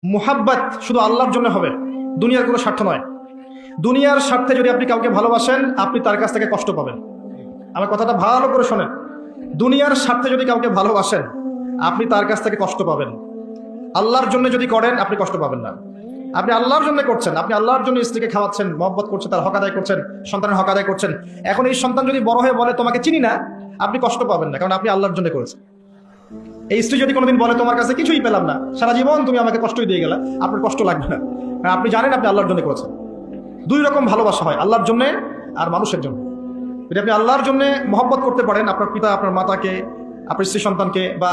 মুহাব্বত শুধু আল্লাহর জন্য হবে, দুনিয়ার কোনো স্বার্থ নয়। দুনিয়ার স্বার্থে যদি আপনি কাউকে ভালোবাসেন, আপনি তার কাছ থেকে কষ্ট পাবেন। আমার কথাটা ভালো করে শোনেন, দুনিয়ার স্বার্থে যদি কাউকে ভালোবাসেন, আপনি তার কাছ থেকে কষ্ট পাবেন। আল্লাহর জন্য যদি করেন, আপনি কষ্ট পাবেন না। আপনি আল্লাহর জন্য করছেন, আপনি আল্লাহর জন্য স্ত্রীকে খাওয়াচ্ছেন, মহব্বত করছেন, তার হক আদায় করছেন, সন্তানের হক আদায় করছেন। এখন এই সন্তান যদি বড় হয়ে বলে তোমাকে চিনি না, আপনি কষ্ট পাবেন না, কারণ আপনি আল্লাহর জন্য করেছেন। এই স্ত্রী যদি কোনোদিন বলে তোমার কাছে কিছুই পেলাম না, সারা জীবন তুমি আমাকে কষ্টই দিয়ে গেলা, আপনার কষ্ট লাগবে না, কারণ আপনি জানেন আপনি আল্লাহর জন্য করেছেন। দুই রকম ভালোবাসা হয়, আল্লাহর জন্য আর মানুষের জন্য। যদি আপনি আল্লাহর জন্য মহব্বত করতে পারেন, আপনার পিতা, আপনার মাতাকে, আপনার স্ত্রী সন্তানকে বা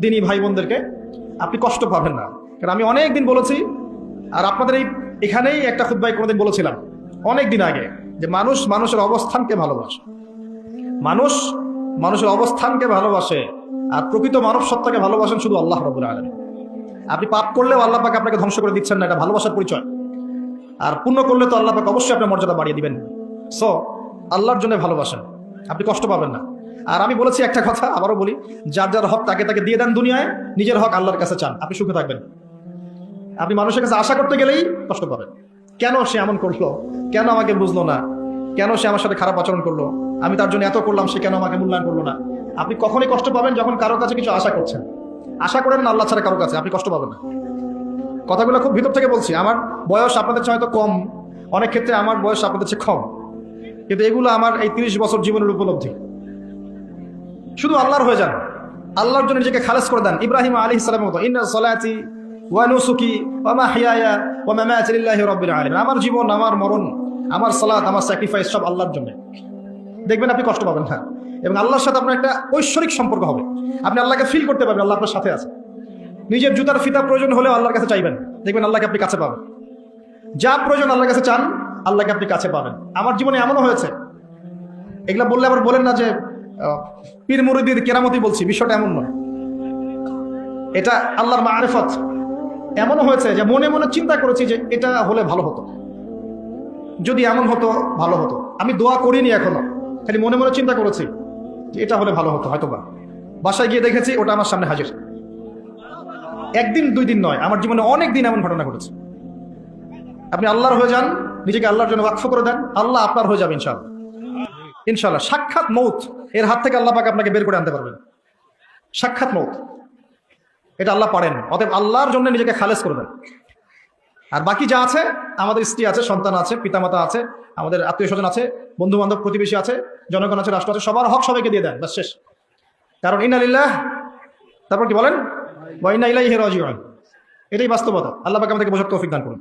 দিনী ভাই বোনদেরকে, আপনি কষ্ট পাবেন না। কারণ আমি অনেক দিন বলেছি, আর আপনাদের এখানেই একটা খুতবায় কোনোদিন বলেছিলাম অনেক দিন আগে, যে মানুষ মানুষের অবস্থানকে ভালোবাসে, মানুষ মানুষের অবস্থানকে ভালোবাসে, আর প্রকৃত মানব সত্তাকে ভালোবাসেন শুধু আল্লাহ রাব্বুল আলামিন। আপনি পাপ করলেও আল্লাহ পাক আপনাকে ধ্বংস করে দিচ্ছেন না, এটা ভালোবাসার পরিচয়। আর পুণ্য করলে তো আল্লাহ পাক অবশ্যই আপনার মর্যাদা বাড়িয়ে দিবেন। সো আল্লাহর জন্য ভালোবাসেন, আপনি কষ্ট পাবেন না। আর আমি বলেছি একটা কথা, আবারও বলি, যার যার হক তাকে তাকে দিয়ে দেন দুনিয়ায়, নিজের হক আল্লাহর কাছে চান, আপনি সুখে থাকবেন। আপনি মানুষের কাছে আশা করতে গেলেই কষ্ট পাবেন। কেন সে এমন করলো, কেন আমাকে বুঝলো না, কেন সে আমার সাথে খারাপ আচরণ করলো, আমি তার জন্য এত করলাম, সে কেন আমাকে মূল্যায়ন করলো না। আপনি কখনই কষ্ট পাবেন যখন কারোর কাছে কিছু আশা করছেন। আশা করেন না আল্লাহ ছাড়া কারোর কাছে, আপনি কষ্ট পাবেন না। কথাগুলো খুব ভিতর থেকে বলছি। আমার বয়স আপনাদের চেয়ে হয়তো কম, অনেক ক্ষেত্রে আমার বয়স আপনাদের চেয়ে কম, কিন্তু এগুলো আমার এই 30 বছর জীবনের উপলব্ধি। শুধু আল্লাহর হয়ে যান, আল্লাহর জন্য নিজেকে খালেস করে দেন। ইব্রাহিম আলাইহিস সালামের মতো, ইন্না সলাতি ওয়া নুসুকি ওয়া মাহইয়ায়া ওয়া মামাতি লিল্লাহি রাব্বিল আলামিন। আমার জীবন, আমার মরণ, আমার সালাত, আমার স্যাক্রিফাইস সব আল্লাহর জন্য। দেখবেন আপনি কষ্ট পাবেন না, এবং আল্লাহর সাথে আপনার একটা ঐশ্বরিক সম্পর্ক হবে। আপনি আল্লাহকে ফিল করতে পারবেন, আল্লাহ আপনার সাথে আছে। নিজের জুতার ফিতা প্রয়োজন হলেও আল্লাহর কাছে চাইবেন, দেখবেন আল্লাহকে আপনি কাছে পাবেন। যা প্রয়োজন আল্লাহর কাছে চান, আল্লাহকে আপনি কাছে পাবেন। আমার জীবনে এমনও হয়েছে, এগুলা বললে আবার বলেন না যে পীর মুরিদির কেরামতি বলছি, বিষয়টা এমন নয়। এটা আল্লাহর মারিফত। এমনও হয়েছে যে মনে মনে চিন্তা করেছি যে এটা হলে ভালো হতো, যদি এমন হতো ভালো হতো। আমি দোয়া করিনি এখনো, খালি মনে মনে চিন্তা করেছি যে এটা হলে ভালো হতো হয়তোবা। বাসায় গিয়ে দেখেছি ওটা আমার সামনে হাজির। একদিন দুই দিন নয়, আমার জীবনে অনেক দিন এমন ঘটনা ঘটেছে। আপনি আল্লাহর হয়ে যান, নিজেকে আল্লাহর জন্য ওয়াকফ করে দেন, আল্লাহ আপনার হয়ে যাবে ইনশাআল্লাহ। ইনশাআল্লাহ সাক্ষাৎ মৌত, এর হাত থেকে আল্লাহ পাক আপনাকে বের করে আনতে পারবেন। সাক্ষাৎ মৌত, এটা আল্লাহ পারেন। অতএব আল্লাহর জন্য নিজেকে খালেস করে দেন। আর বাকি যা আছে, আমাদের স্ত্রী আছে, সন্তান আছে, পিতামাতা আছে, আমাদের আত্মীয় স্বজন আছে, বন্ধু বান্ধব, প্রতিবেশী আছে, জনগণ আছে, রাষ্ট্র আছে, সবার হক সবাইকে দিয়ে দেন, বাস শেষ। কারণ ইন্না লিল্লাহ, তারপর কি বলেন, ওয়া ইন্না ইলাইহি রাজিউন। এটাই বাস্তবতা। আল্লাহ পাক আমাদেরকে বোঝার তৌফিক দান করুন।